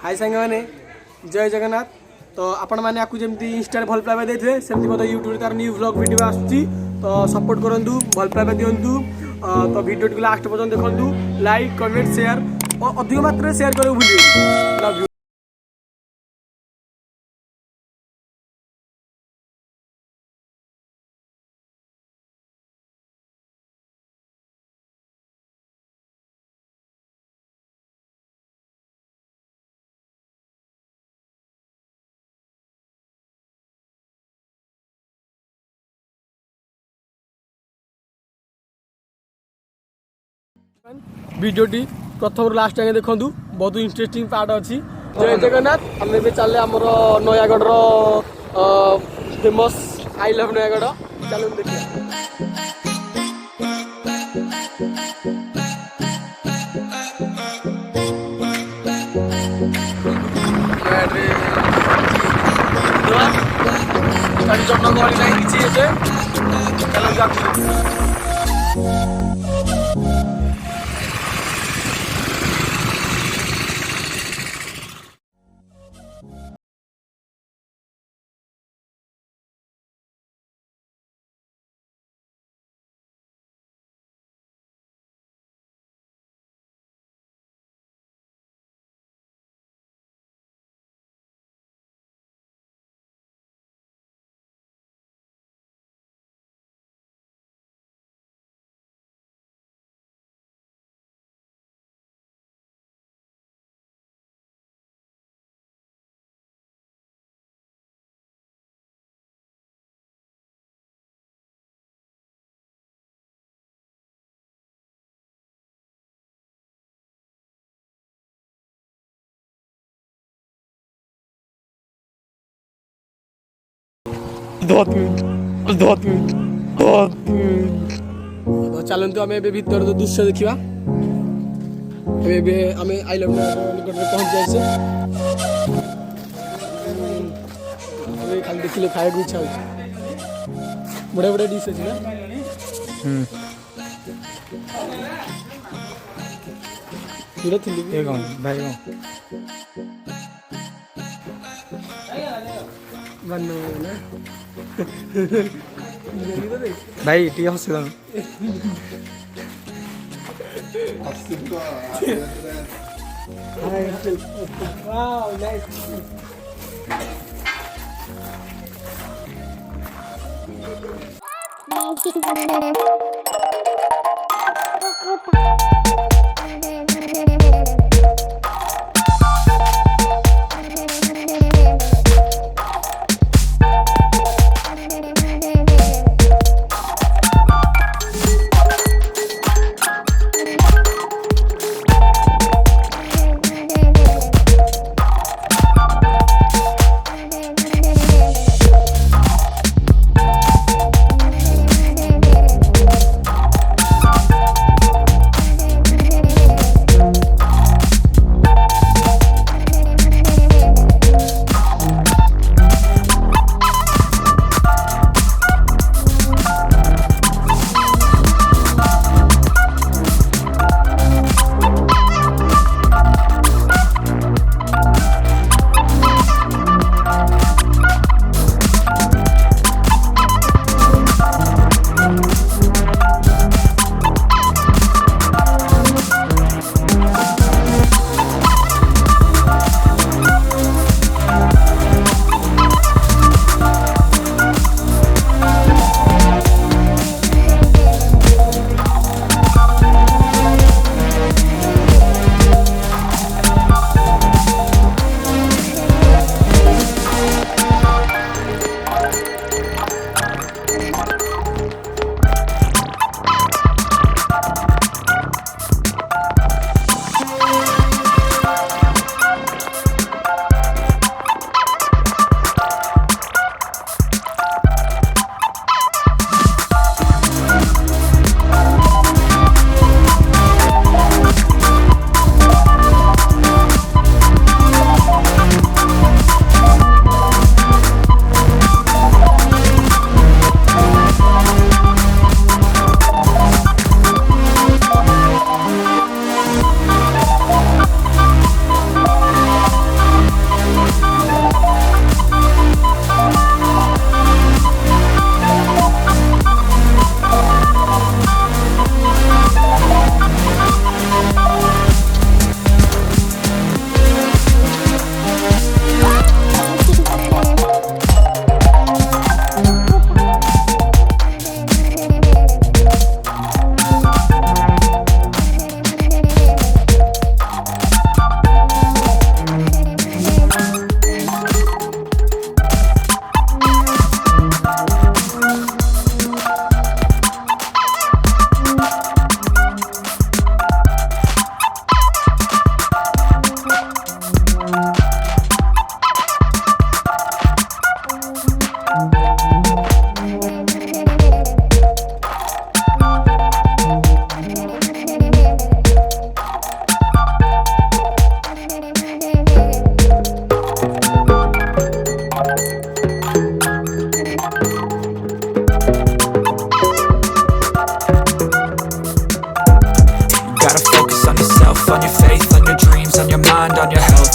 हाय सांग मैंने जय जगन्नाथ। तो आपण मैंने आपको जमी इंस्टा भल पाइबा देते सेमती मतलब यूट्यूब तार न्यू व्लॉग वीडियो आसूँ तो सपोर्ट करूँ भल पाइबा दिंतु। तो वीडियो टी लास्ट पर्यटन देखूँ लाइक कमेंट शेयर और अधिक मात्रा शेयर करें भूलिए। Love you. वीडियोटी प्रथम लास्ट जाए देखूँ बहुत इंटरेस्टिंग पार्ट अच्छी। जय जगन्नाथ। आम चले आमर Nayagarh famous I love Nayagarh चलो देखिए। जनगहली नहीं किसी चलो चलतु आम भर दृश्य देखा। आम आई लव निकट में पहुंच जाए खाली देखिले खाया इच्छा हो बढ़िया बढ़िया डिश अच्छी ना। भाई भाई टी हस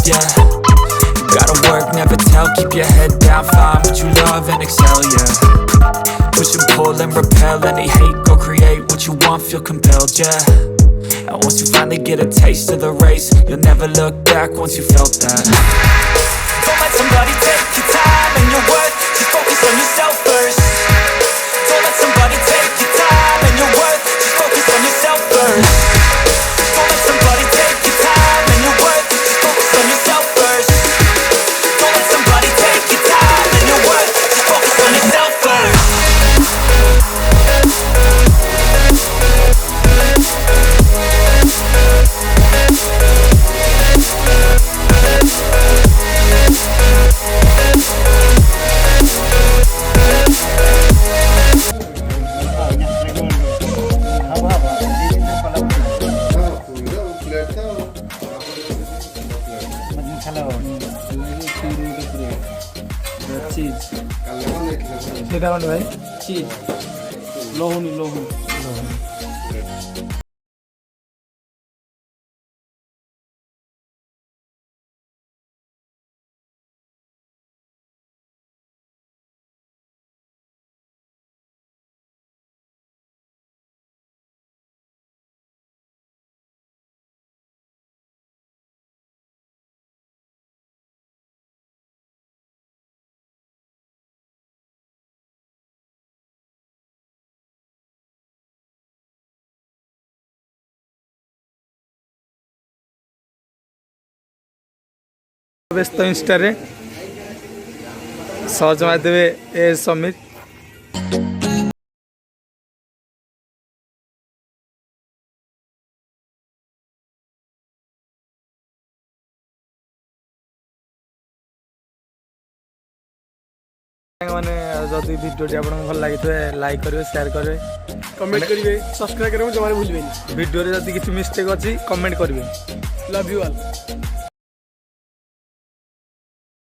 yeah. You gotta work, never tell, keep your head down, find what you love and excel, yeah. Push and pull and repel any hate, go create what you want, feel compelled, yeah. And once you finally get a taste of the race, you'll never look back once you felt that. Don't let somebody take your time and your worth, just focus on yourself first. Don't let somebody take your time and your worth, just focus on yourself first. Don't let somebody take your time and your worth, just focus on yourself first. Don't let somebody take your time and your worth, just focus on yourself first. সেটা মানে ভাই cheese লহুনি লহুনি ব্যস্ত ইনস্টারে সহজ মাধ্যমে এ সমীর ମାନେ ଯଦି ଭିଡ଼ିଓଟି ଆପଣଙ୍କୁ ଭଲ ଲାଗିଥିବେ ଲାଇକ୍ କରିବେ ସେୟାର କରିବେ କମେଣ୍ଟ କରିବେ ସବସ୍କ୍ରାଇବ କରିବାକୁ ଜମାରେ ଭୁଲିବେନି ଭିଡ଼ିଓରେ ଯଦି କିଛି ମିଷ୍ଟେକ୍ ଅଛି କମେଣ୍ଟ କରିବେ ଲଭ୍ ୟୁ ଅଲ୍।